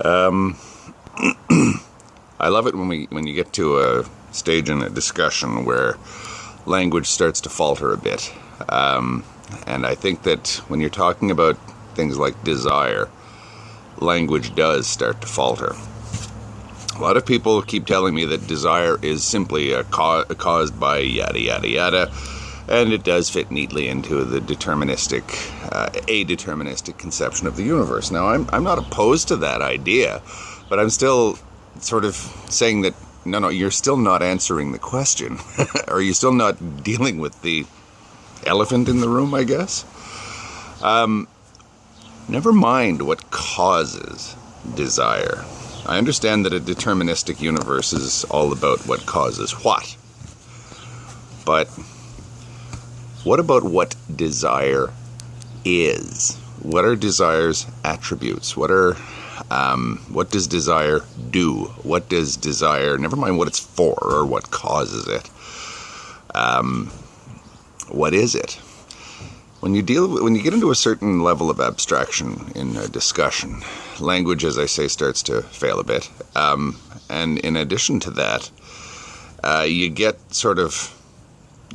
I love it when you get to a stage in a discussion where language starts to falter a bit. And I think that when you're talking about things like desire, language does start to falter. A lot of people keep telling me that desire is simply caused by yada yada yada, and it does fit neatly into the adeterministic conception of the universe. Now, I'm not opposed to that idea, but I'm still sort of saying that no, you're still not answering the question. Are you still not dealing with the elephant in the room, I guess? Never mind what causes desire. I understand that a deterministic universe is all about what causes what. But what about what desire is? What are desire's attributes? What does desire do? What does desire, never mind what it's for or what causes it, what is it? When you get into a certain level of abstraction in a discussion, language, as I say, starts to fail a bit. And in addition to that, you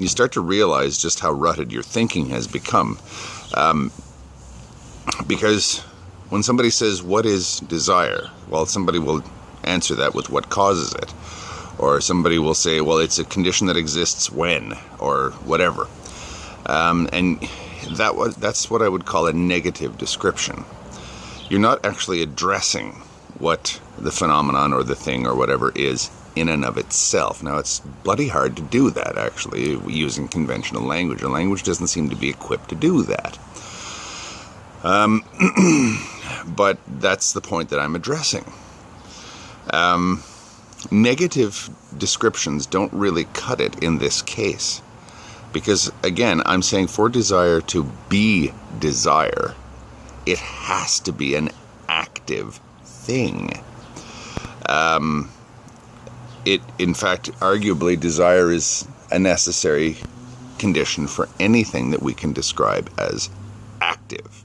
start to realize just how rutted your thinking has become. Because when somebody says, what is desire? Well, somebody will answer that with what causes it. Or somebody will say, well, it's a condition that exists when, or whatever. And that's what I would call a negative description. You're not actually addressing what the phenomenon or the thing or whatever is in and of itself. Now, it's bloody hard to do that, actually, using conventional language. And language doesn't seem to be equipped to do that. But that's the point that I'm addressing. Negative descriptions don't really cut it in this case. Because, again, I'm saying for desire to be desire, it has to be an active thing. In fact, arguably, desire is a necessary condition for anything that we can describe as active.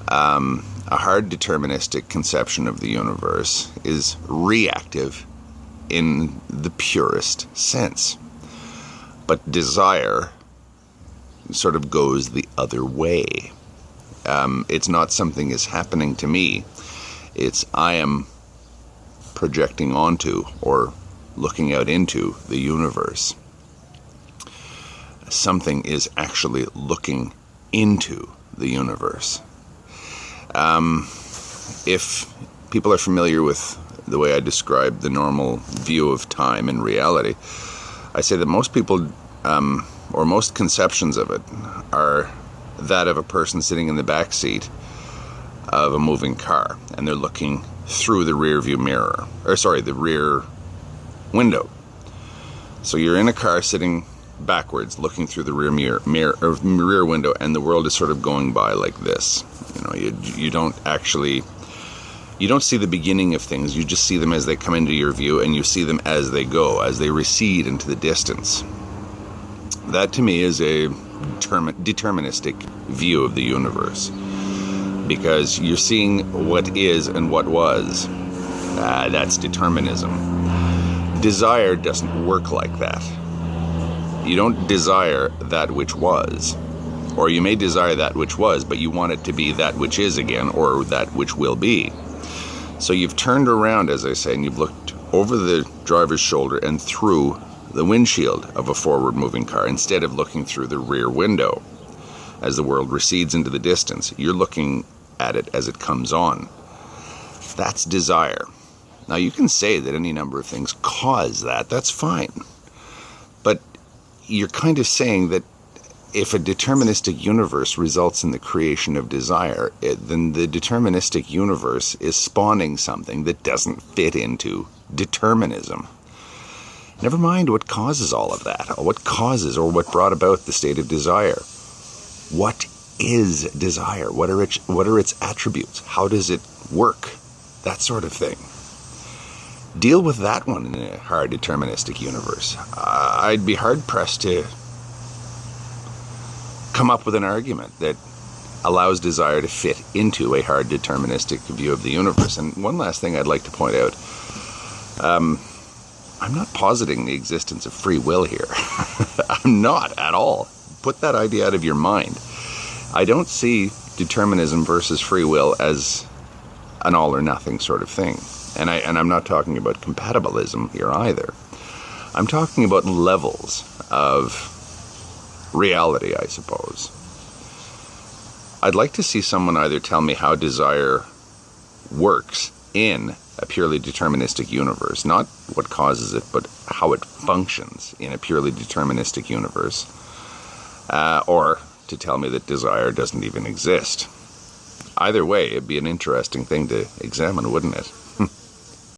A hard deterministic conception of the universe is reactive in the purest sense. But desire sort of goes the other way. It's not something is happening to me. It's I am projecting onto or looking out into the universe. Something is actually looking into the universe. If people are familiar with the way I describe the normal view of time and reality, I say that most people, or most conceptions of it, are that of a person sitting in the back seat of a moving car, and they're looking through the rear window. So you're in a car sitting backwards, looking through the rear window, and the world is sort of going by like this. You don't see the beginning of things. You just see them as they come into your view, and you see them as they go, as they recede into the distance. That, to me, is a deterministic view of the universe, because you're seeing what is and what was. That's determinism. Desire doesn't work like that. You don't desire that which was. Or you may desire that which was, but you want it to be that which is again, or that which will be. So you've turned around, as I say, and you've looked over the driver's shoulder and through the windshield of a forward-moving car, instead of looking through the rear window. As the world recedes into the distance, you're looking at it as it comes on. That's desire. Now, you can say that any number of things cause that. That's fine. But you're kind of saying that if a deterministic universe results in the creation of desire, then the deterministic universe is spawning something that doesn't fit into determinism. Never mind what causes all of that, or what causes or what brought about the state of desire. What is desire? What are its attributes? How does it work? That sort of thing. Deal with that one in a hard deterministic universe. I'd be hard-pressed to come up with an argument that allows desire to fit into a hard deterministic view of the universe. And one last thing I'd like to point out, I'm not positing the existence of free will here. I'm not at all. Put that idea out of your mind. I don't see determinism versus free will as an all or nothing sort of thing. And I'm not talking about compatibilism here either. I'm talking about levels of reality, I suppose. I'd like to see someone either tell me how desire works in a purely deterministic universe, not what causes it, but how it functions in a purely deterministic universe, or to tell me that desire doesn't even exist. Either way, it'd be an interesting thing to examine, wouldn't it?